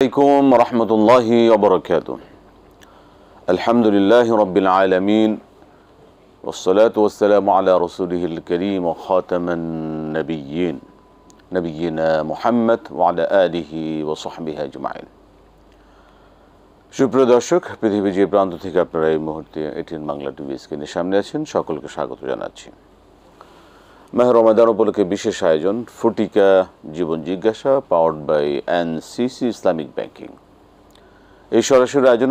عليكم ورحمة الله وبركاته. الحمد لله رب العالمين والصلاة والسلام على رسوله الكريم وخاتم النبيين نبينا محمد وعلى آله وصحبه أجمعين. সুপ্রিয় দর্শক, পৃথিবীর যে প্রান্ত থেকে আপনারা এই মুহূর্তে এটিএন বাংলা টিভি স্ক্রিনের সামনে আছেন, সকলকে স্বাগত জানাচ্ছি। মাহে রমাদান উপলক্ষে বিশেষ আয়োজন ফটিকা জীবন জিজ্ঞাসা powered by NCC Islamic banking. এই সরাসরি আয়োজন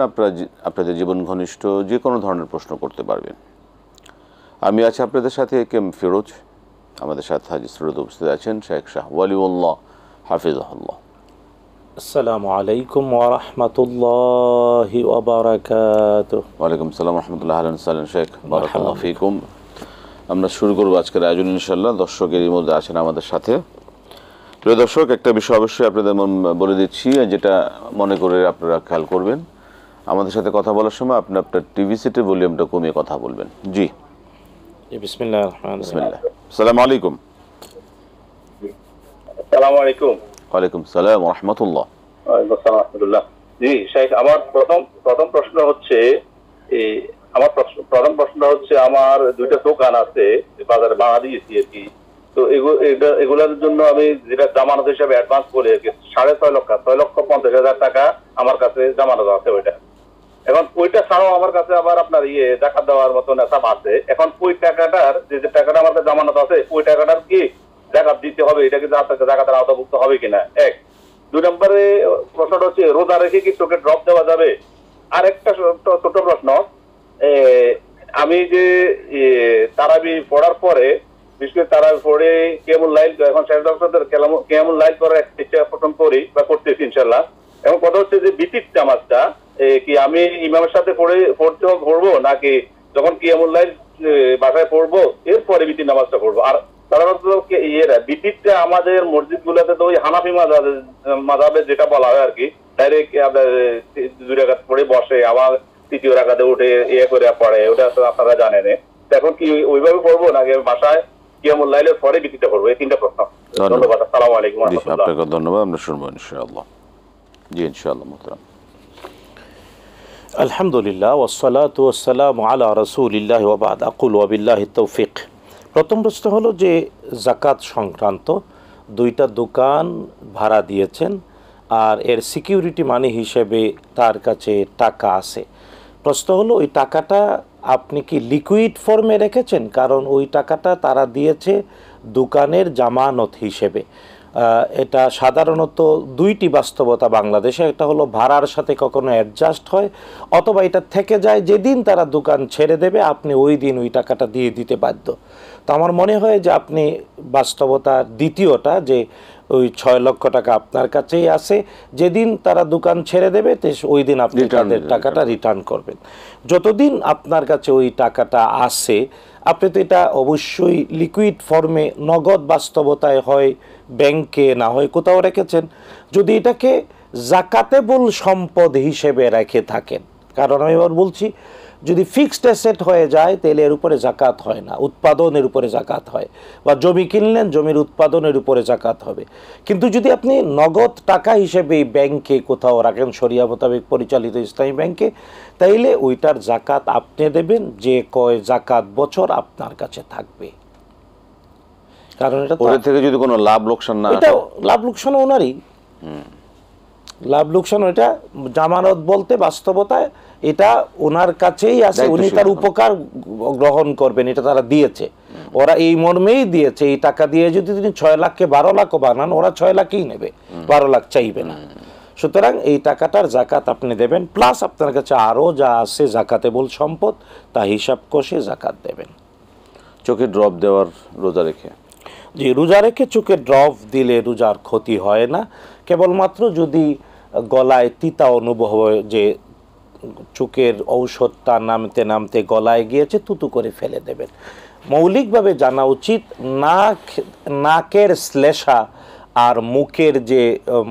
আপনাদের জীবন ঘনিষ্ঠ যে কোনো ধরনের প্রশ্ন করতে পারবেন। আমি আছি আপনাদের সাথে কেম ফিরোজ। আমাদের সাথে হাজির শ্রোতা উপস্থিত আছেন শেখ শাহ ওয়ালিউল্লাহ হাফিজাহুল্লাহ। আসসালামু আলাইকুম ওয়া রাহমাতুল্লাহি ওয়া বারাকাতুহু। ওয়ালাইকুম আসসালাম ওয়া রাহমাতুল্লাহি ওয়া বারাকাতুহু। শেখ বারাকাল্লাহু ফিকুম। আমরা শুরু করব আজকের আয়োজন ইনশাআল্লাহ। দর্শকের মধ্যে আছেন আমাদের সাথে। প্রিয় দর্শক, একটা বিষয় অবশ্যই আপনাদের বলে দিচ্ছি, যেটা মনে করে আপনারা খেয়াল করবেন। আমাদের সাথে কথা বলার সময় আপনি আপনার টিভি সেটের ভলিউমটা কমিয়ে কথা বলবেন। জি বিসমিল্লাহির রহমানির রহিম। বিসমিল্লাহ। আসসালামু আলাইকুম। আসসালামু আলাইকুম। ওয়ালাইকুম আসসালাম ওয়া রাহমাতুল্লাহ। ওয়ালাইকুম আসসালাম ওয়া রাহমাতুল্লাহ। জি শেখ, আমার প্রথম প্রশ্ন হচ্ছে আমার দুইটা দোকান আছে বাজারে ভাড়া দিয়েছি আর কি। তো এগুলোর জন্য আমি যেটা জামানত হিসাবে অ্যাডভান্স করে 6.5 টাকা আমার কাছে জামানত আছে। ওইটা এখন ওইটা ছাড়াও আমার কাছে আবার আপনার জাকাত দেওয়ার মতো নেশাব আছে। এখন ওই টাকাটার যে টাকাটা আমার কাছে জামানত আছে, ওই টাকাটার কি জাকাত দিতে হবে? এটা কিন্তু আপনার জাকাতের আওতাভুক্ত হবে কিনা? এক। 2 নম্বরে প্রশ্নটা হচ্ছে, রোজা রেখে কি চোখে ড্রপ দেওয়া যাবে? আরেকটা ছোট প্রশ্ন, আমি যে তারাবি পড়ার পরে, বিশেষ করে তারাবি পড়ে কিয়ামুল লাইল, এখন শেখ ডক্টরদের কিয়ামুল লাইল করার একটা ইচ্ছা পোষণ করি বা করতেছি ইনশাল্লাহ। এখন কথা হচ্ছে যে বিতির নামাজটা কি আমি ইমামের সাথে পড়বো নাকি যখন কিয়ামুল লাইল বাসায় পড়বো এরপরে বিতির নামাজটা পড়বো? আর সাধারণত বিতিরটা আমাদের মসজিদ গুলাতে তো ওই হানাফি মাযহাবে যেটা বলা হয় আর কি, ডাইরেক্ট আপনার 2 রাকাত পড়ে বসে আবার 3য় রাকাতে উঠে করে পড়ে, ওটা তো আপনারা জানেন। এখন কি ওইভাবে পড়বো নাকি বাসায় কিয়ামুল লাইলের পরে বিতিরটা পড়বো? এই 3টা প্রশ্ন। ধন্যবাদ। আসসালামু আলাইকুম ওয়া রাহমাতুল্লাহ। আপনাকে ধন্যবাদ। আমরা শুনবো ইনশাআল্লাহ। জি ইনশাআল্লাহ মুহতারাম। আলহামদুলিল্লাহ ওয়াসসালাতু ওয়াসসালামু আলা রাসূলিল্লাহ ওয়া বা'দ। আকুল ওয়া বিল্লাহি তাওফিক। প্রথম প্রশ্ন হলো যে যাকাত সংক্রান্ত 2টা দোকান ভাড়া দিয়েছেন আর এর সিকিউরিটি মানি হিসেবে তার কাছে টাকা আছে। প্রশ্ন হলো ওই টাকাটা আপনি কি লিকুইড ফর্মে রেখেছেন? কারণ ওই টাকাটা তারা দিয়েছে দোকানের জামানত হিসেবে। এটা সাধারণত 2টি বাস্তবতা বাংলাদেশে, একটা হলো ভাড়ার সাথে কখনো অ্যাডজাস্ট হয়, অথবা এটা থেকে যায় যেদিন তারা দোকান ছেড়ে দেবে আপনি ওই দিন ওই টাকাটা দিয়ে দিতে বাধ্য। তো আমার মনে হয় যে আপনি বাস্তবতা দ্বিতীয়টা, যে ওই 6 লক্ষ টাকা আপনার কাছেই আছে, যেদিন তারা দোকান ছেড়ে দেবে ওই দিন আপনি তাদের টাকাটা রিটার্ন করবেন। যতদিন আপনার কাছে ওই টাকাটা আছে আপনি তো এটা অবশ্যই লিকুইড ফর্মে নগদ বাস্তবতায় হয় ব্যাংকে, না হয় কোথাও রেখেছেন। যদি এটাকে জাকাতেবল সম্পদ হিসেবে রেখে থাকেন, কারণ আমি এবার বলছি, যদি ফিক্সড অ্যাসেট হয়ে যায় তাহলে এর উপরে জাকাত হয় না, উৎপাদনের উপরে জাকাত হয়। বা জমি কিনলেন, জমির উৎপাদনের উপরে জাকাত হবে। কিন্তু যদি আপনি নগদ টাকা হিসেবে ব্যাংকে কোথাও রাখেন, শরিয়া মোতাবেক পরিচালিত ইসলামী ব্যাংকে, তাইলে ওইটার জাকাত আপনি দেবেন যে কয় জাকাত বছর আপনার কাছে থাকবে। কারণ এটা থেকে যদি কোনো লাভ লোকসান না, এটা লাভ লোকসান ওনারই, লাভ লোকসান এটা জামানত বলতে বাস্তবতায় এটা ওনার কাছেই আছে, উনি তার উপকার গ্রহণ করবেন। এটা তারা দিয়েছে, ওরা এই মর্মেই দিয়েছে। এই টাকা দিয়ে যদি তিনি 6 লাখকে 12 লাখও বানান, ওরা 6 লাখই নেবে, 12 লাখ চাইবে না। সুতরাং এই টাকাটার জাকাত আপনি দেবেন, প্লাস আপনার কাছে আরও যা আছে জাকাতেবল সম্পদ তা হিসাব কষে জাকাত দেবেন। চোখে ড্রপ দেওয়ার রোজা রেখে, জি, রোজা রেখে চোখে ড্রপ দিলে রোজার ক্ষতি হয় না। কেবলমাত্র যদি গলায় তিতা অনুভব হয়, যে চোখের ঔষধটা নামতে নামতে গলায় গিয়েছে, তুতু করে ফেলে দেবেন। মৌলিকভাবে জানা উচিত, নাকের শ্লেষা আর মুখের যে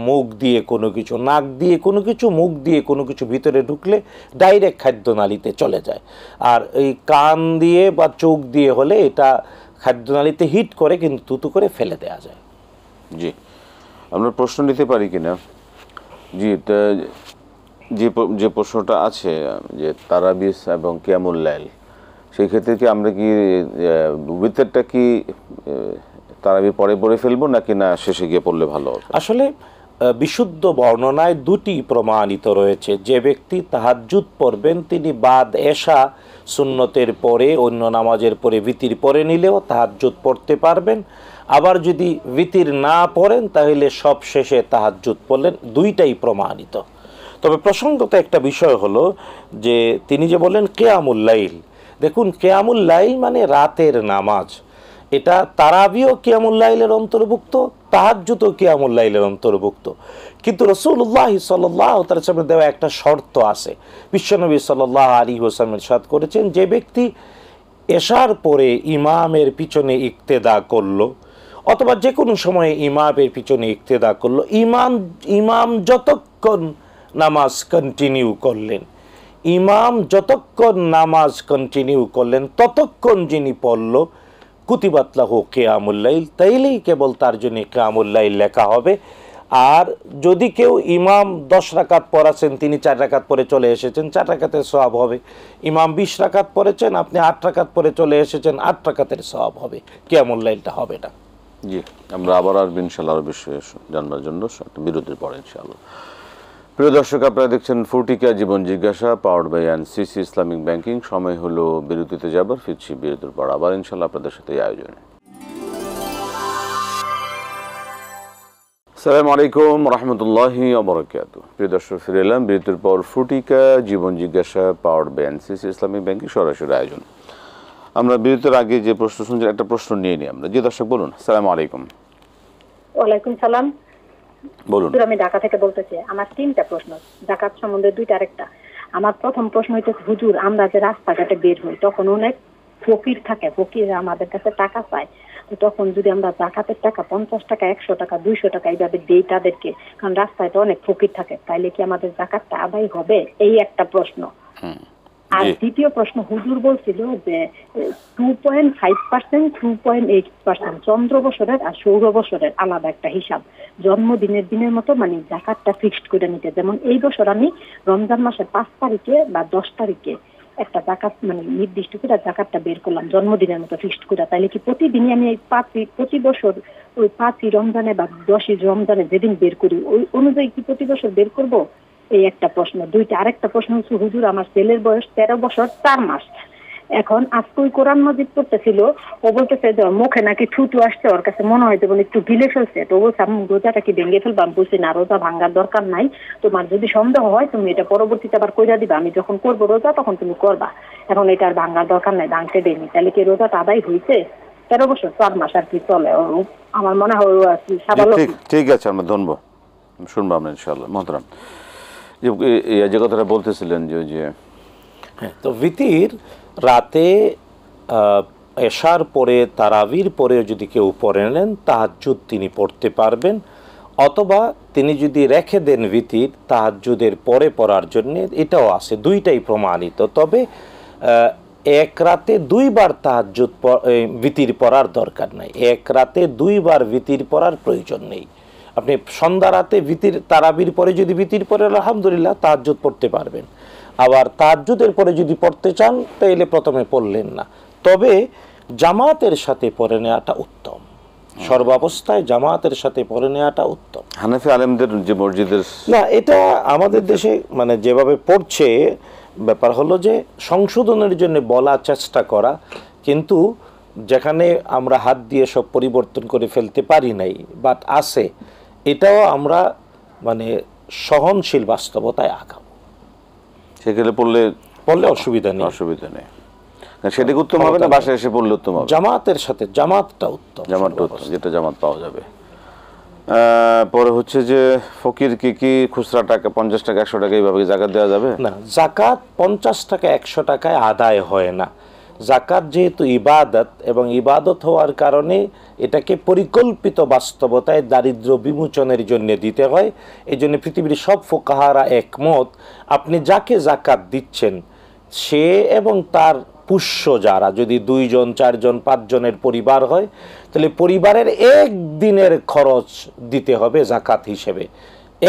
মুখ দিয়ে কোনো কিছু, নাক দিয়ে কোনো কিছু, মুখ দিয়ে কোনো কিছু ভিতরে ঢুকলে ডাইরেক্ট খাদ্যনালীতে চলে যায়। আর এই কান দিয়ে বা চোখ দিয়ে হলে এটা খাদ্যনালীতে হিট করে, কিন্তু তুতু করে ফেলে দেওয়া যায়। জি, আমরা প্রশ্ন নিতে পারি কিনা? জি, তা যে প্রশ্নটা আছে যে তারাবিস এবং কিয়ামুল লাইল, সেই ক্ষেত্রে কি আমরা কি উইতরটা কি তারাবি পরে পড়ে ফেলবো নাকি না শেষে গিয়ে পড়লে ভালো হবে? আসলে বিশুদ্ধ বর্ণনায় দুটি প্রমাণিত রয়েছে। যে ব্যক্তি তাহাজ্জুদ পড়বেন তিনি বাদ এশা সুন্নতের পরে অন্য নামাজের পরে ভিতির পরে নিলেও তাহাজ্জুদ পড়তে পারবেন। আবার যদি ভিতির না পড়েন তাহলে সব শেষে তাহাজ্জুদ পড়লেন, দুইটাই প্রমাণিত। তবে প্রসঙ্গত একটা বিষয় হলো যে তিনি যে বললেন কিয়ামুল লাইল, দেখুন কিয়ামুল লাইল মানে রাতের নামাজ, এটা তারাবিও কিয়ামুল লাইলের অন্তর্ভুক্ত, তাহাজ্জুদও কিয়ামুল লাইলের অন্তর্ভুক্ত। কিন্তু রাসূলুল্লাহ সাল্লাল্লাহু আলাইহি ওয়াসাল্লামের দেওয়া একটা শর্ত আছে। বিশ্বনবী সাল্লাল্লাহু আলাইহি ওয়াসাল্লাম ইরশাদ করেছেন, যে ব্যক্তি এশার পরে ইমামের পিছনে ইক্তেদা করলো অথবা যে কোনো সময়ে ইমামের পিছনে ইক্তেদা করলো, ইমাম যতক্ষণ নামাজ কন্টিনিউ করলেন, ইমাম যতক্ষণ নামাজ কন্টিনিউ করলেন ততক্ষণ যিনি পড়ল কুতিবাত লাহু কিয়ামুল লাইল, তাইলেই কেবল তার জন্য কিয়ামুল লাইল লেখা হবে। আর যদি কেউ ইমাম 10 রাকাত পড়াছেন, তিনি 4 রাকাত পরে চলে এসেছেন, 4 রাকাতের সওয়াব হবে। ইমাম 20 রাকাত পড়েছেন, আপনি 8 রাকাত পরে চলে এসেছেন, 8 রাকাতের সওয়াব হবে, কিয়ামুল লাইলটা হবে না। জি, আমরা আবার আসবো ইনশাআল্লাহ আরো বিষয়ে জানবার জন্য বিরতির পরে ইনশাআল্লাহ। প্রিয় দর্শক, আপনারা দেখছেন ফুটিকা জীবন জিজ্ঞাসা, powered by NCC Islamic banking. সময় হলো বিরতিতে যাবার, ফিরছি বিরতির পর আবার ইনশাআল্লাহ আপনাদের সাথে এই আয়োজনে। আসসালামু আলাইকুম রহমতুল্লাহি ওয়া বারাকাতুহু। প্রিয় দর্শক, ফিরে এলাম বিরতির পর। ফুটিকা জীবন জিজ্ঞাসা, powered by NCC Islamic banking সরাসরি আয়োজন। আমরা বিরতির আগে যে প্রশ্ন শুনছি, একটা প্রশ্ন নিয়ে নিই আমরা। জি দর্শক, বলুন। আসসালামু আলাইকুম। ওয়ালাইকুম সালাম। বলুন। আমি ঢাকা থেকে বলতেছি। আমার 3টা প্রশ্ন, যাকাত সম্বন্ধে 2টা আরেকটা। আমার প্রথম প্রশ্ন হইতেছে, হুজুর আমরা যে রাস্তাঘাটে বের হই তখন অনেক ফকির থাকে, ফকির আমাদের কাছে টাকা চায়, তো তখন যদি আমরা যাকাতের টাকা 50 টাকা 100 টাকা 200 টাকা এইভাবে দেই তাদেরকে, কারণ রাস্তায় তো অনেক ফকির থাকে, তাইলে কি আমাদের যাকাতটা আদায় হবে? এই একটা প্রশ্ন। আর দ্বিতীয় প্রশ্ন, হুজুর বলছিল যে 2.5% 2.8% চন্দ্র বছরের আর সৌর বছরের আলাদা একটা হিসাব, জন্মদিনের দিনের মতো মানে যাকাতটা ফিক্সড করে নিতে। যেমন এই বছর আমি রমজান মাসের 5 তারিখে বা 10 তারিখে একটা যাকাত মানে নির্দিষ্ট করে যাকাতটা বের করলাম জন্মদিনের মতো ফিক্সড করে, তাইলে কি প্রতিদিনই আমি এই প্রতি বছর ওই 5ই রমজানে বা 10ই রমজানে যেদিন বের করি ওই অনুযায়ী কি প্রতি বছর বের করব? এই একটা প্রশ্ন। 2টা আরেকটা প্রশ্ন হচ্ছে, হুজুর আমার ছেলের বয়স 13 বছর 4 মাস। এখন আজকে ওই কোরআন মাজিদ পড়তেছিল, ও বলতেছে যে মুখে নাকি থুতু আসছে, ওর কাছে মনে হয় যেমন একটু গিলে ফেলছে, তো বলছে আমি রোজাটা কি ভেঙে ফেলবো? আমি বলছি না, রোজা ভাঙার দরকার নাই, তোমার যদি সন্দেহ হয় তুমি এটা পরবর্তীতে আবার কইরা দিবা, আমি যখন করবো রোজা তখন তুমি করবা, এখন এটা আর ভাঙার দরকার নাই, ভাঙতে দেয়নি। তাহলে কি রোজাটা আদায় হয়েছে? 13 বছর 4 মাস আর কি চলে, আমার মনে হয় আর কি সাবালক। ঠিক আছে, আমরা ধরবো, শুনবো আমরা ইনশাআল্লাহ। মহতারাম, যে কথাটা বলতেছিলেন যে হ্যাঁ, তো ভিতির রাতে এশার পরে তারাবির পরে যদি কেউ পড়ে নেন তাহাজ্জুদ তিনি পড়তে পারবেন, অথবা তিনি যদি রেখে দেন ভিতির তাহাজ্জুদের পরে পড়ার জন্য, এটাও আছে, দুইটাই প্রমাণিত। তবে এক রাতে 2 বার তাহাজ্জুদ ভিতির পড়ার দরকার নাই, এক রাতে 2 বার ভিতির পড়ার প্রয়োজন নেই। আপনি সন্ধ্যা রাতে ভিতির তারাবির পরে যদি ভিতির পরে আলহামদুলিল্লাহ তাহাজ্জুদ পড়তে পারবেন। আবার তাহাজ্জুদের পরে যদি পড়তে চান তাহলে প্রথমে পড়লেন না, তবে জামাতের সাথে পড়ে নেওয়াটা উত্তম, সর্বাবস্থায় জামাতের সাথে পড়ে নেওয়াটা উত্তম। হানাফি আলেমদের যে মসজিদের না, এটা আমাদের দেশে মানে যেভাবে পড়ছে, ব্যাপার হলো যে সংশোধনের জন্য বলা চেষ্টা করা, কিন্তু যেখানে আমরা হাত দিয়ে সব পরিবর্তন করে ফেলতে পারি নাই বাট আছে, এটাও আমরা মানে সহনশীল বাস্তবতায় আগাবো। সেখানে পড়লে অসুবিধা নেই, অসুবিধা নেই। সেটাকে উত্তম হবে না, বাসায় এসে পড়লে উত্তম হবে? জামাতের সাথে, জামাতটা উত্তম, জামাতটা উত্তম, যেটা জামাত পাওয়া যাবে। পরে হচ্ছে যে ফকির কি খুচরা টাকা 50 টাকা 100 টাকা এইভাবে যাকাত দেওয়া যাবে না? যাকাত 50 টাকা 100 টাকায় আদায় হয় না। যাকাত যেহেতু ইবাদত এবং ইবাদত হওয়ার কারণে এটাকে পরিকল্পিত বাস্তবতায় দারিদ্র বিমোচনের জন্য দিতে হয়। এই জন্য পৃথিবীর সব ফুকাহারা একমত, আপনি যাকে যাকাত দিচ্ছেন সে এবং তার পুষ্য যারা, যদি 2 জন 4 জন 5 জনের পরিবার হয় তাহলে পরিবারের 1 দিনের খরচ দিতে হবে যাকাত হিসেবে।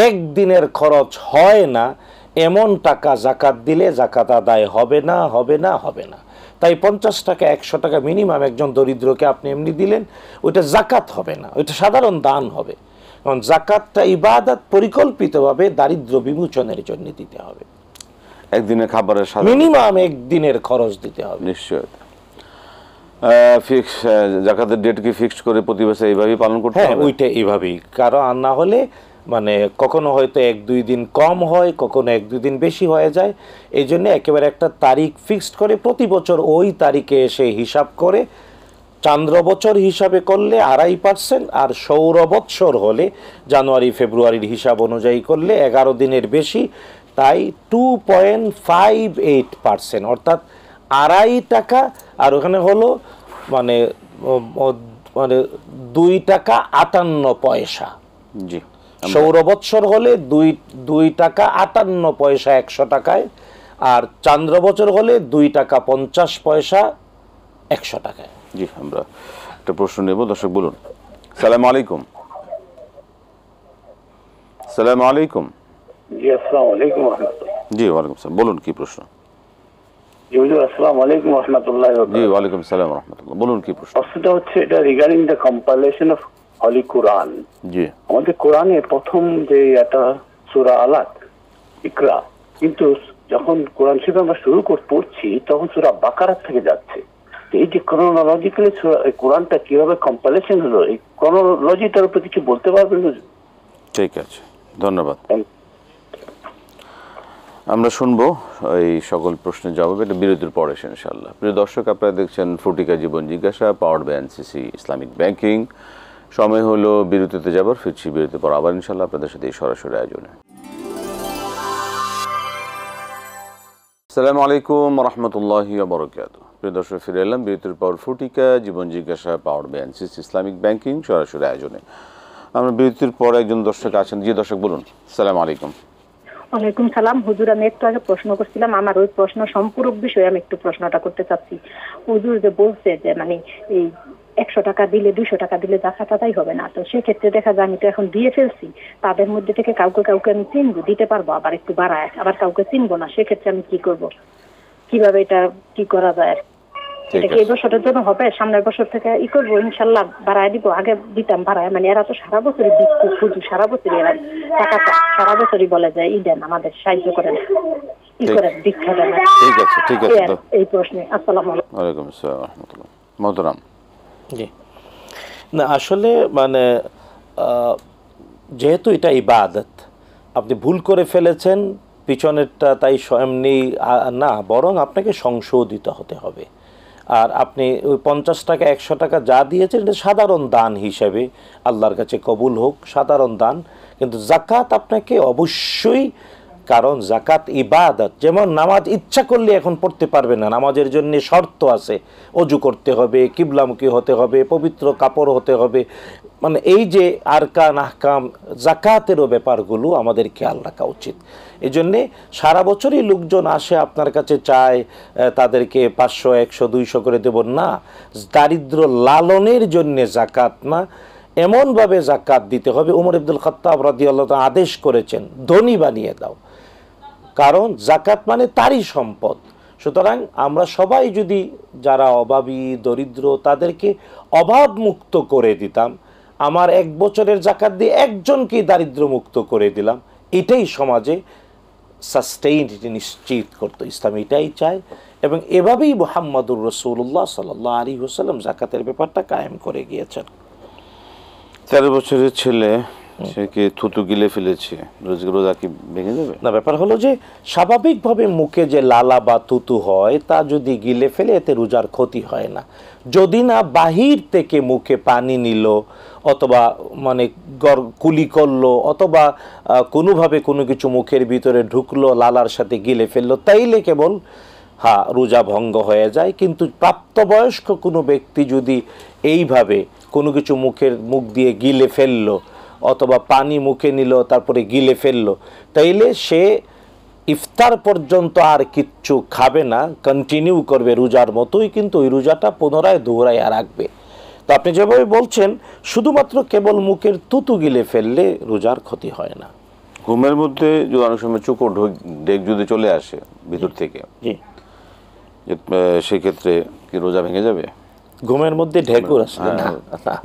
একদিনের খরচ হয় না এমন টাকা জাকাত দিলে জাকাত আদায় হবে না, হবে না, হবে না। তাই 50 টাকা 100 টাকা মিনিমাম একজন দরিদ্রকে আপনি এমনি দিলেন, ওইটা জাকাত হবে না, ওইটা সাধারণ দান হবে। কারণ জাকাতটা ইবাদত, পরিকল্পিতভাবে দারিদ্র বিমোচনের জন্য দিতে হবে। একদিনের খাবারের সাথে মিনিমাম একদিনের খরচ দিতে হবে। নিশ্চয়। ফিক্স জাকাতের ডেট কি ফিক্সড করে প্রতি বছর এইভাবেই পালন করতে হ্যাঁ, হবে? ওইটা এইভাবেই। কারণ আর না হলে মানে কখনো হয়তো 1-2 দিন কম হয়, কখনো 1-2 দিন বেশি হয়ে যায়। এই জন্য একেবারে একটা তারিখ ফিক্সড করে প্রতি বছর ওই তারিখে এসে হিসাব করে, চান্দ্র বছর হিসাবে করলে 2.5%, আর সৌর বৎসর হলে জানুয়ারি ফেব্রুয়ারির হিসাব অনুযায়ী করলে 11 দিনের বেশি, তাই 2.58%, অর্থাৎ 2.5 টাকা। আর ওখানে হলো মানে 2 টাকা 58 পয়সা। জি। সৌর বৎসর হলে 2 টাকা 58 পয়সা 100 টাকায়, আর চান্দ্র বছর হলে 2 টাকা 50 পয়সা 100 টাকায়। জি, আমরা একটা প্রশ্ন নেব। দর্শক বলুন। সালামু আলাইকুম। সালামু আলাইকুম। জি, আসসালামু আলাইকুম ওয়া রাহমাতুল্লাহ। জি, ওয়ালাইকুম সালাম। বলুন কি প্রশ্ন? জি হুজুর, আসসালামু আলাইকুম ওয়া রাহমাতুল্লাহি ওয়া জি, বারাকাতুহু। ওয়ালাইকুম সালাম ওয়া রাহমাতুল্লাহ। বলুন কি প্রশ্ন? প্রশ্নটা হচ্ছে এটা রিগার্ডিং দ্য কম্পাইলেশন অফ হলি কোরআন। জি। আমাদের কোরআনে প্রথম যে একটা সূরা আলাক, ইকরা, কিন্তু যখন কোরআন শরীফ আমরা শুরু পড়ছি তখন সূরা বাকারা থেকে যাচ্ছে। তো এই যে ক্রোনোলজিক্যালি কোরআনটা কিভাবে কম্পাইলেশন হলো, এই ক্রোনোলজিটার উপর কিছু বলতে পারবেন হুজুর? ঠিক আছে, ধন্যবাদ। আমরা শুনবো এই সকল প্রশ্নের জবাব এটা বিরতির পরে ইনশাআল্লাহ। প্রিয় দর্শক, আপনারা দেখছেন ফুটিকা জীবন জিজ্ঞাসা, powered by NCC Islamic banking. সময় হলো বিরতিতে যাবার, ফিরছি বিরতির পর আবার ইনশাআল্লাহ আপনাদের সাথে এই সরাসরি আয়োজনে। আসসালামু আলাইকুম রহমতুল্লাহি ওয়া বারাকাতুহু। প্রিয় দর্শক, ফিরে এলাম বিরতির পর ফুটিকা জীবন জিজ্ঞাসা, powered by NCC Islamic banking সরাসরি আয়োজনে। আমরা বিরতির পর একজন দর্শক আছেন। জি দর্শক বলুন। আসসালামু আলাইকুম। ওয়ালাইকুম সালাম। হুজুর, আমি একটু আগে প্রশ্ন করছিলাম, আমার ওই প্রশ্ন সম্পূরক বিষয়ে আমি একটু প্রশ্নটা করতে চাচ্ছি। হুজুর যে বলছে যে মানে এই 100 টাকা দিলে 200 টাকা দিলে জাকাত আদায় হবে না, তো সেক্ষেত্রে দেখা যায় আমি তো এখন দিয়ে ফেলছি, তাদের মধ্যে থেকে কাউকে কাউকে আমি চিনবো, দিতে পারবো, আবার একটু বাড়ায়, আবার কাউকে চিনবো না, সেক্ষেত্রে আমি কি করব, কিভাবে এটা কি করা যায়? এটা কি এই বছরের জন্য হবে? সামনের বছর থেকে ই করবো, ইনশাল্লাহ বাড়ায় দিব। আগে দিতাম বাড়ায়, মানে এরা তো সারা বছরই দিচ্ছে, শুধু সারা বছরই এরা টাকাটা সারা বছরই বলে যায় ই দেন, আমাদের সাহায্য করেন, ই করেন, দীক্ষা দেন। ঠিক আছে, ঠিক আছে। এই প্রশ্নে আসসালামু আলাইকুম। ওয়ালাইকুম আসসালাম ওয়া রাহমাতুল্লাহ। মোহতারাম। জি না, আসলে মানে যেহেতু এটা ইবাদত, আপনি ভুল করে ফেলেছেন, পিছনেরটা তাই এমনি না, বরং আপনাকে সংশোধিত হতে হবে। আর আপনি ওই 50 টাকা 100 টাকা যা দিয়েছেন এটা সাধারণ দান হিসেবে আল্লাহর কাছে কবুল হোক, সাধারণ দান। কিন্তু জাকাত আপনাকে অবশ্যই, কারণ জাকাত ইবাদত। যেমন নামাজ ইচ্ছা করলে এখন পড়তে পারবে না, নামাজের জন্য শর্ত আছে, অজু করতে হবে, কিবলামুখী হতে হবে, পবিত্র কাপড় হতে হবে, মানে এই যে আরকান আহকাম জাকাতেরও ব্যাপারগুলো আমাদের খেয়াল রাখা উচিত। এই জন্যে সারা বছরই লোকজন আসে আপনার কাছে, চায় তাদেরকে 500 100 200 করে দেব না, দারিদ্র লালনের জন্যে জাকাত না, এমনভাবে জাকাত দিতে হবে। ওমর ইবনুল খাত্তাব রাদিয়াল্লাহু তাআলা আদেশ করেছেন, ধনী বানিয়ে দাও, কারণ জাকাত মানে তারই সম্পদ। সুতরাং আমরা সবাই যদি যারা অভাবী দরিদ্র তাদেরকে অভাব মুক্ত করে দিতাম, আমার 1 বছরের জাকাত দিয়ে একজনকেই দারিদ্র মুক্ত করে দিলাম, এটাই সমাজে সাস্টেইনিটি নিশ্চিত করতো। ইসলাম এটাই চায়, এবং এভাবেই মুহাম্মদুর রাসূলুল্লাহ সাল্লাল্লাহু আলাইহি ওয়াসাল্লাম জাকাতের ব্যাপারটা কায়েম করে গিয়েছেন। 13 বছরের ছেলে, সে কি থুতু গিলে ফেলেছে, রোজা কি ভেঙে যাবে? না, ব্যাপার হলো যে স্বাভাবিকভাবে মুখে যে লালা বা তুতু হয় তা যদি গিলে ফেলে এতে রোজার ক্ষতি হয় না, যদি না বাহির থেকে মুখে পানি নিল, অথবা মানে কুলি করলো, অথবা কোনোভাবে কোনো কিছু মুখের ভিতরে ঢুকলো, লালার সাথে গিলে ফেললো, তাইলে কেবল হ্যাঁ রোজা ভঙ্গ হয়ে যায়। কিন্তু প্রাপ্তবয়স্ক কোনো ব্যক্তি যদি এইভাবে কোনো কিছু মুখ দিয়ে গিলে ফেললো, অথবা পানি মুখে নিল তারপরে গিলে ফেললো, তাইলে সে ইফতার পর্যন্ত আর কিচ্ছু খাবে না, কন্টিনিউ করবে রোজার মতোই, কিন্তু ওই রোজাটা পুনরায় দোহরায় রাখবে। তো আপনি যেভাবে বলছেন, শুধুমাত্র কেবল মুখের তুতু গিলে ফেললে রোজার ক্ষতি হয় না। ঘুমের মধ্যে যদি অনেক সময় চোখর ডেক যদি চলে আসে ভিতর থেকে, জি, সেক্ষেত্রে কি রোজা ভেঙে যাবে? ঘুমের মধ্যে ঢেকুর আসলে না,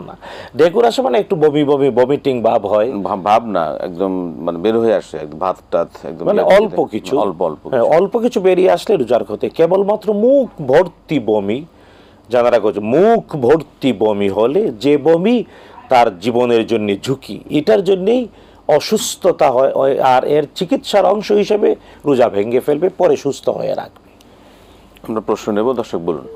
না, ঢেকুর আসে মানে একটু বমি বমি ভমিটিং ভাব হয়, ভাব না, একদম মানে বের হয়ে আসে, একদম ভাত টাত একদম মানে অল্প কিছু, অল্প অল্প হ্যাঁ, অল্প কিছু বেরিয়ে আসলে রোজার ক্ষতি। কেবলমাত্র মুখ ভর্তি বমি, জানারা করছে মুখ ভর্তি বমি হলে যে বমি তার জীবনের জন্য ঝুঁকি, এটার জন্যেই অসুস্থতা হয়, আর এর চিকিৎসার অংশ হিসেবে রোজা ভেঙে ফেলবে, পরে সুস্থ হয়ে রাখবে। আমরা প্রশ্ন নেব, দর্শক বলুন।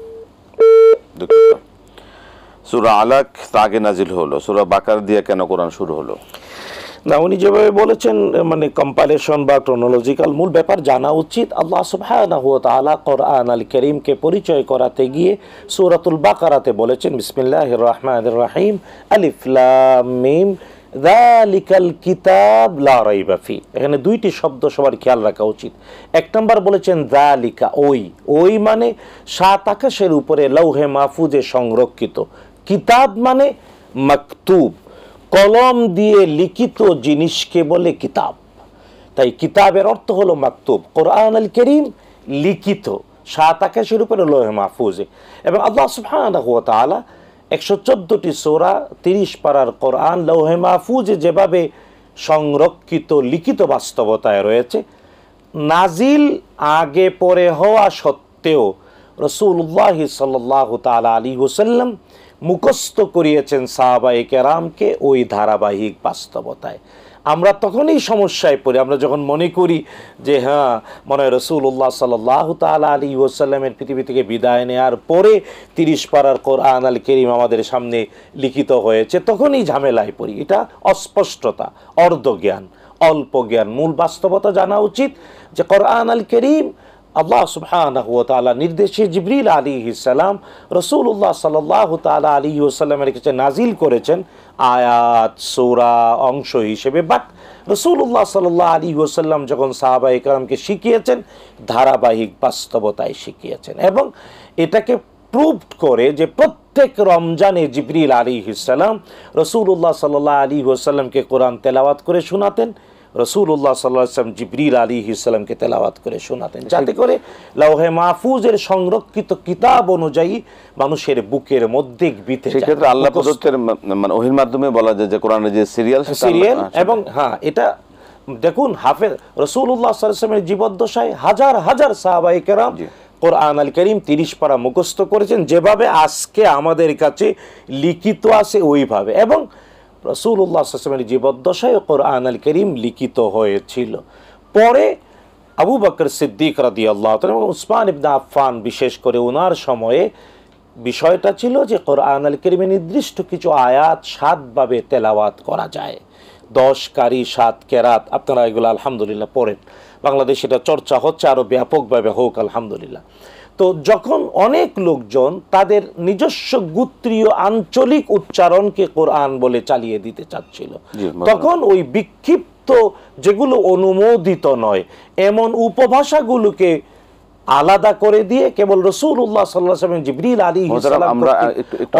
সূরা আলাক আগে নাজিল হলো, সূরা বাকারা দিয়ে কেন কোরআন শুরু হলো? না, উনি যেভাবে বলেছেন মানে কম্পাইলেশন বা ক্রোনোলজিক্যাল মূল ব্যাপার জানা উচিত। আল্লাহ সুবহানাহু ওয়া তাআলা কোরআন আল কারীমকে পরিচয় করাতে গিয়ে সূরাতুল বাকারাতে বলেছেন বিসমিল্লাহির রহমানির রহিম আলিফ লাম মিম যালিকাল কিতাব লা রাইবা ফি। এখানে দুইটি শব্দ সবার খেয়াল রাখা উচিত। এক নম্বর বলেছেন যালিকা, ওই মানে সাত আকাশের উপরে লৌহে মাহফুজে সংরক্ষিত, কিতাব মানে মাকতুব, কলম দিয়ে লিখিত জিনিসকে বলে কিতাব। তাই কিতাবের অর্থ হলো মাকতুব। কোরআন আল কারীম লিখিত সাত আকাশের উপরে লৌহে মাহফুজে। এবং আল্লাহ সুবহানাহু ওয়া তাআলা 114টি সূরা 30 পারার কোরআন লৌহে মাহফুজে যেভাবে সংরক্ষিত লিখিত বাস্তবতায় রয়েছে, নাজিল আগে পরে হওয়া সত্ত্বেও রাসূলুল্লাহ সাল্লাল্লাহু তাআলা আলাইহি ওয়াসাল্লাম মুখস্থ করিয়েছেন সাহাবায়ে কেরামকে ওই ধারাবাহিক বাস্তবতায়। আমরা তখনই সমস্যায় পড়ি, আমরা যখন মনে করি যে হ্যাঁ মনে হয় রাসূলুল্লাহ সাল্লাল্লাহু তাআলা আলাইহি ওয়াসাল্লামের পৃথিবী থেকে বিদায় নেওয়ার পরে 30 পারার কোরআন আল কারীম আমাদের সামনে লিখিত হয়েছে, তখনই ঝামেলায় পড়ি। এটা অস্পষ্টতা, অর্ধজ্ঞান, অল্প জ্ঞান। মূল বাস্তবতা জানা উচিত যে কোরআন আল কারীম আল্লাহ সুবহানাহু ওয়া তাআলা নির্দেশে জিবরিল আলাইহিস সালাম রাসূলুল্লাহ সাল্লাল্লাহু তাআলা আলাইহি ওয়াসাল্লামের কাছে নাজিল করেছেন আয়াত সূরা অংশ হিসেবে। বাট রাসূলুল্লাহ সাল্লাল্লাহু আলাইহি ওয়াসাল্লাম যখন সাহাবায়ে কেরামকে শিখিয়েছেন, ধারাবাহিক বাস্তবতায় শিখিয়েছেন, এবং এটাকে প্রুভ করে যে প্রত্যেক রমজানে জিবরিল আলাইহিস সালাম রাসূলুল্লাহ সাল্লাল্লাহু আলাইহি ওয়াসাল্লামকে কোরআন তেলাওয়াত করে শোনাতেন, রাসূলুল্লাহ সাল্লাল্লাহু আলাইহি ওয়াসাল্লাম জিবরিল আলাইহিস সালামকে তেলাওয়াত করে শোনাতেন, যাতে করে লৌহে মাহফুজের সংরক্ষিত কিতাব অনুযায়ী মানুষের বুকের মধ্যে বিতে যায়। সেক্ষেত্রে আল্লাহ প্রদত্তের মানে ওহীর মাধ্যমে বলা যায় যে কোরআনের যে সিরিয়াল, এবং হ্যাঁ এটা দেখুন, হাফেজ রাসূলুল্লাহ সাল্লাল্লাহু আলাইহি ওয়াসাল্লামের জীবদ্দশায় হাজার হাজার সাহাবায়ে কেরাম কোরআন আল কারীম 30 পারা মুখস্থ করেছেন, যেভাবে আজকে আমাদের কাছে লিখিত আছে ওইভাবে। এবং রাসূলুল্লাহ সাল্লাল্লাহু আলাইহি ওয়াসাল্লামের জীবদ্দশায় কোরআন আল কারীম লিখিত হয়েছিল। পরে আবু বকর সিদ্দিক রাদিয়াল্লাহু তাআলা এবং উসমান ইবনে আফফান, বিশেষ করে ওনার সময়ে বিষয়টা ছিল যে কোরআন আল কারীমে নির্দিষ্ট কিছু আয়াত 7 ভাবে তেলাওয়াত করা যায়, 10 কারি 7 কেরাত। আপনারা এগুলো আলহামদুলিল্লাহ পড়েন, বাংলাদেশে এটা চর্চা হচ্ছে, আরো ব্যাপকভাবে হোক আলহামদুলিল্লাহ। তো যখন অনেক লোকজন তাদের নিজস্ব গোত্রীয় আঞ্চলিক উচ্চারণকে কোরআন বলে চালিয়ে দিতে চাচ্ছিল, তখন ওই বিক্ষিপ্ত যেগুলো অনুমোদিত নয় এমন উপভাষাগুলোকে আলাদা করে দিয়ে কেবল রাসূলুল্লাহ সাল্লাল্লাহু আলাইহি ওয়াসাল্লাম জিবরিল আলাইহিস সালাম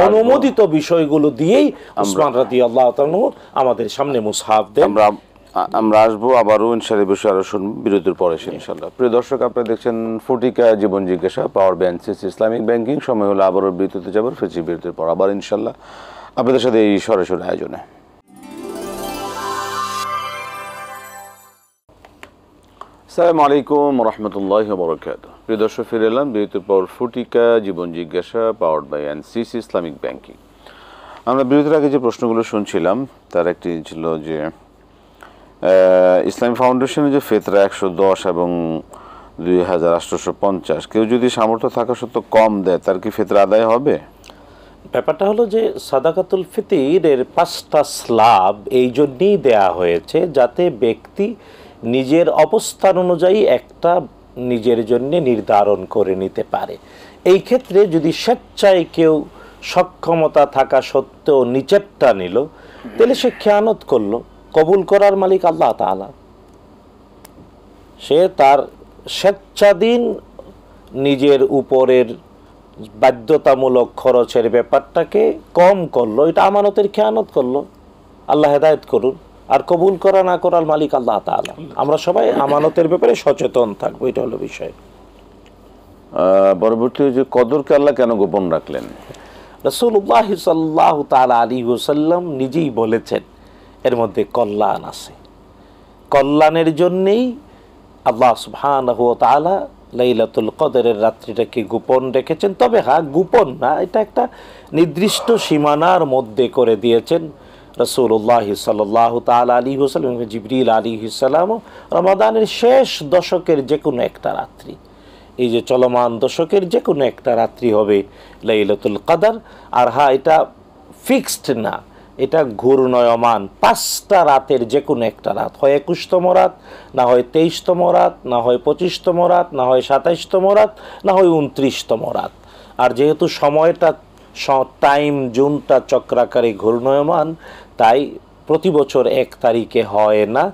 অনুমোদিত বিষয়গুলো দিয়েই উসমান রাদিয়াল্লাহু তাআলা আমাদের সামনে মুসহাফ দেন। আমরা আসবো আবারও ইনশাআল্লাহ, বিষয় আরো শুনবো বিরতির পরে ইনশাআল্লাহ। প্রিয় দর্শক, আপনারা দেখছেন ফটিকা জীবন জিজ্ঞাসা, power by NCC Islamic banking. সময় হলো আবারও বিরতিতে যাবার, ফিরছি বিরতির পর আবার ইনশাআল্লাহ আপনাদের সাথে এই সরাসরি আয়োজনে। আসসালামু আলাইকুম রাহমাতুল্লাহি ওয়া বারাকাতুহু। প্রিয় দর্শক, ফিরে এলাম বিরতির পর ফটিকা জীবন জিজ্ঞাসা, powered by NCC Islamic banking. আমরা বিরতির আগে যে প্রশ্নগুলো শুনছিলাম তার একটি ছিল যে ইসলামী ফাউন্ডেশনের যে ফেতরা 110 এবং 2850, কেউ যদি সামর্থ্য থাকা সত্ত্বেও কম দেয়, তার কি ফেতরা আদায় হবে? ব্যাপারটা হলো যে সাদাকাতুল ফিতরের 5টা স্লাব এই জন্যই দেয়া হয়েছে যাতে ব্যক্তি নিজের অবস্থান অনুযায়ী একটা নিজের জন্য নির্ধারণ করে নিতে পারে। এই ক্ষেত্রে যদি স্বেচ্ছায় কেউ সক্ষমতা থাকা সত্ত্বেও নিচেরটা নিল, তাহলে সে খেয়ানত করলো। কবুল করার মালিক আল্লাহ তাআলা। সে তার স্বেচ্ছাধীন নিজের উপরের বাধ্যতামূলক খরচের ব্যাপারটাকে কম করলো, এটা আমানতের খেয়ানত করলো। আল্লাহ হেদায়েত করুন। আর কবুল করা না করার মালিক আল্লাহ তাআলা। আমরা সবাই আমানতের ব্যাপারে সচেতন থাকবো, এটা হলো বিষয়। পরবর্তী যে কদরকে আল্লাহ কেন গোপন রাখলেন? রাসূলুল্লাহ সাল্লাল্লাহু তাআলা আলাইহি ওয়াসাল্লাম নিজেই বলেছেন এর মধ্যে কল্যাণ আছে। কল্যাণের জন্যেই আল্লাহ সুবহানাহু ওয়া তাআলা লাইলাতুল কদরের রাত্রিটাকে গোপন রেখেছেন। তবে হ্যাঁ, গোপন না, এটা একটা নির্দিষ্ট সীমানার মধ্যে করে দিয়েছেন রাসূলুল্লাহ সাল্লাল্লাহু তাআলা আলাইহি ওয়াসাল্লাম। জিবরিল আলাইহিস সালাম রমাদানের শেষ দশকের যে কোনো একটা রাত্রি, এই যে চলমান দশকের যে কোনো একটা রাত্রি হবে লাইলাতুল কদর। আর হ্যাঁ, এটা ফিক্সড না, এটা ঘূর্ণয়মান। 5টা রাতের যে কোনো একটা রাত, হয় 21তম রাত, না হয় 23তম রাত, না হয় 25তম রাত, না হয় 27তম রাত, না হয় 29তম রাত। আর যেহেতু সময়টা টাইম জোনটা চক্রাকারে ঘূর্ণয়মান, তাই প্রতি বছর 1 তারিখে হয় না।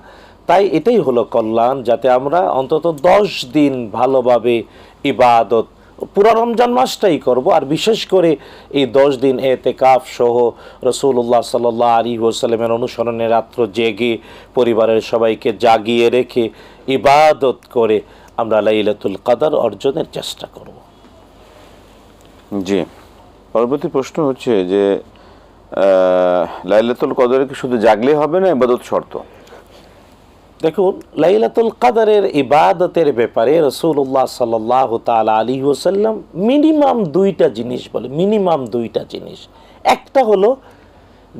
তাই এটাই হলো কল্যাণ, যাতে আমরা অন্তত 10 দিন ভালোভাবে ইবাদত পুরা রমজান মাসটাই করব। আর বিশেষ করে এই 10 দিন এতেকাফ সহ রাসূলুল্লাহ সাল্লাল্লাহু আলাইহি ওয়াসাল্লামের অনুসরণে রাত্র জেগে পরিবারের সবাইকে জাগিয়ে রেখে ইবাদত করে আমরা লাইলাতুল কদর অর্জনের চেষ্টা করব। জি, পরবর্তী প্রশ্ন হচ্ছে যে লাইলাতুল কদরে কি শুধু জাগলে হবে না, ইবাদত শর্ত? দেখুন, লাইলাতুল কদরের ইবাদতের ব্যাপারে রাসূলুল্লাহ সাল্লাল্লাহু তাআলা আলাইহি ওয়াসাল্লাম মিনিমাম 2টা জিনিস বলে, মিনিমাম 2টা জিনিস। একটা হলো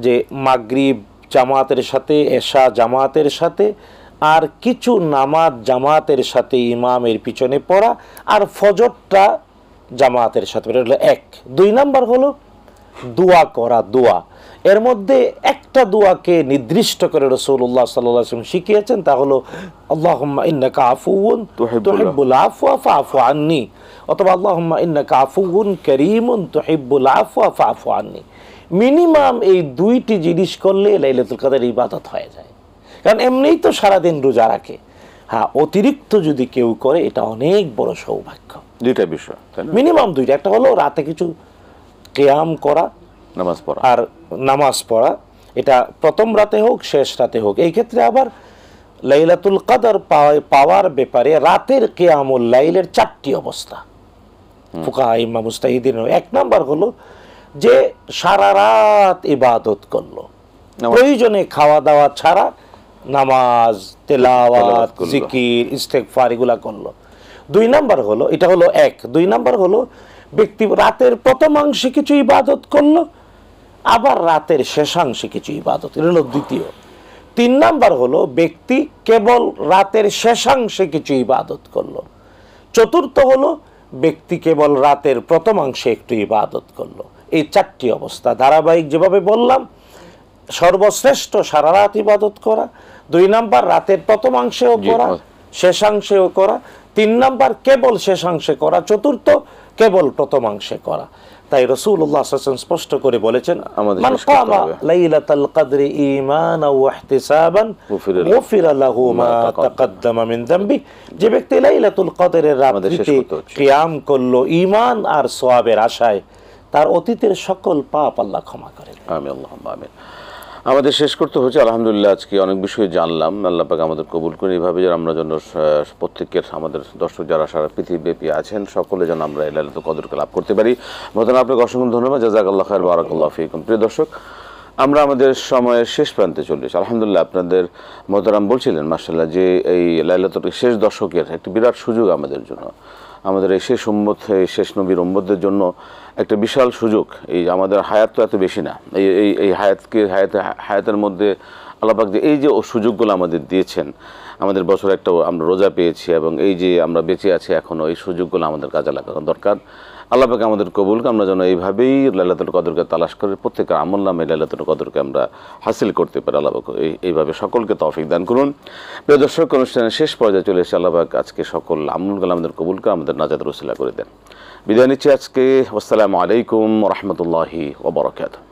যে মাগরিব জামাতের সাথে, এশা জামাতের সাথে, আর কিছু নামাজ জামাতের সাথে ইমামের পিছনে পড়া, আর ফজরটা জামাতের সাথে। এটা হলো 1। 2 নাম্বার হলো দোয়া করা, দোয়া। এর মধ্যে একটা দোয়াকে নির্দিষ্ট করে রাসূলুল্লাহ সাল্লাল্লাহু আলাইহি ওয়াসাল্লাম শিখিয়েছেন, তা হলো আল্লাহুম্মা ইন্নাকা আফুউন তুহিব্বুল আফওয়া ফাআফু আন্নী, অথবা আল্লাহুম্মা ইন্নাকা আফুউন কারীমুন তুহিব্বুল আফওয়া ফাআফু আন্নী। মিনিমাম এই 2টি জিনিস করলে লাইলাতুল কদর ইবাদত হয়ে যায়। কারণ এমনিই তো সারাদিন রোজা রাখে, হ্যাঁ, অতিরিক্ত যদি কেউ করে এটা অনেক বড় সৌভাগ্য। 2টা বিষয়, তাই না? মিনিমাম 2টা। একটা হলো রাতে কিছু কিয়াম করা, নামাজ পড়া, আর নামাজ পড়া, এটা প্রথম রাতে হোক শেষ রাতে হোক। এই ক্ষেত্রে আবার লাইলাতুল কদর পাওয়ার ব্যাপারে রাতের কিয়ামুল লাইলের 4টি অবস্থা ফুকাহা ইমাম মুজতাহিদিন। 1 নাম্বার হলো যে সারা রাত ইবাদত করলো, প্রয়োজনে খাওয়া দাওয়া ছাড়া নামাজ, তেলাওয়াত, জিকির, ইস্তেগফার এগুলা করলো। 2 নাম্বার হলো, এটা হলো 1। 2 নাম্বার হলো ব্যক্তি রাতের প্রথমাংশে কিছু ইবাদত করলো, আবার রাতের শেষাংশে কিছু ইবাদত, এটা হলো 2য়। 3 নাম্বার হলো ব্যক্তি কেবল রাতের শেষাংশে কিছু ইবাদত করলো। 4র্থ হলো ব্যক্তি কেবল রাতের প্রথমাংশে একটু ইবাদত করলো। এই 4টি অবস্থা ধারাবাহিক যেভাবে বললাম, সর্বশ্রেষ্ঠ সারা রাত ইবাদত করা, 2 নাম্বার রাতের প্রথমাংশেও করা, শেষাংশেও করা, 3 নাম্বার কেবল শেষাংশে করা, 4র্থ কেবল প্রথমাংশে করা। তাই রাসূলুল্লাহ সাল্লাল্লাহু আলাইহি ওয়াসাল্লাম স্পষ্ট করে বলেছেন, মান কামা লাইলাতাল কদরি ঈমানাও ওয়া ইহতিসাবান গুফিরা লাহু মা তাকাদ্দামা মিন যামবি। যে ব্যক্তি লাইলাতুল কদরের রাতে কিয়াম করলো ঈমান আর সওয়াবের আশায়, তার অতীতের সকল পাপ আল্লাহ ক্ষমা করেন। আমিন, আল্লাহুম্মা আমিন। আমাদের শেষ করতে হচ্ছে। আলহামদুলিল্লাহ, আজকে অনেক বিষয় জানলাম। আল্লাহ পাক আমাদের কবুল করে এইভাবে যেন আমরা যেন প্রত্যেকের, আমাদের দর্শক যারা সারা পৃথিবীব্যাপী আছেন, সকলে যেন আমরা এই লাইলাতুল কদরকে লাভ করতে পারি। মহতারাম, আপনাকে অসংখ্য ধন্যবাদ। জাযাকাল্লাহু খাইর, বারাকাল্লাহু ফীকুম। প্রিয় দর্শক, আমরা আমাদের সময়ের শেষ প্রান্তে চলে এসেছি। আলহামদুলিল্লাহ, আপনাদের মহতারাম বলছিলেন মাশাআল্লাহ যে এই লাইলাতুল শেষ দশকের একটি বিরাট সুযোগ আমাদের জন্য, আমাদের এই শেষ উম্মত, এই শেষ নবীর উম্মতদের জন্য একটা বিশাল সুযোগ। এই আমাদের হায়াত তো এত বেশি না, এই হায়াতের মধ্যে আল্লাহ পাক যে এই যে সুযোগগুলো আমাদের দিয়েছেন, আমাদের বছর একটা আমরা রোজা পেয়েছি এবং এই যে আমরা বেঁচে আছি এখনও, এই সুযোগগুলো আমাদের কাজে লাগানো দরকার। আল্লাহ পাক আমাদের কবুলকে, আমরা যেন এইভাবেই লাইলাতুল কদরকে তালাশ করে প্রত্যেকের আমল নামে লাইলাতুল কদরকে আমরা হাসিল করতে পারি। আল্লাহ পাক এইভাবে সকলকে তৌফিক দান করুন। প্রিয় দর্শক, অনুষ্ঠানের শেষ পর্যায়ে চলে এসে আল্লাহ পাক আজকে সকল আমলগুলো আমাদের কবুলকে, আমাদের নাজাতের ওসিলা করে দেন। বিদায় নিচ্ছি আজকে। আসসালামু আলাইকুম ওয়া রাহমাতুল্লাহি ওয়া বারাকাতুহু।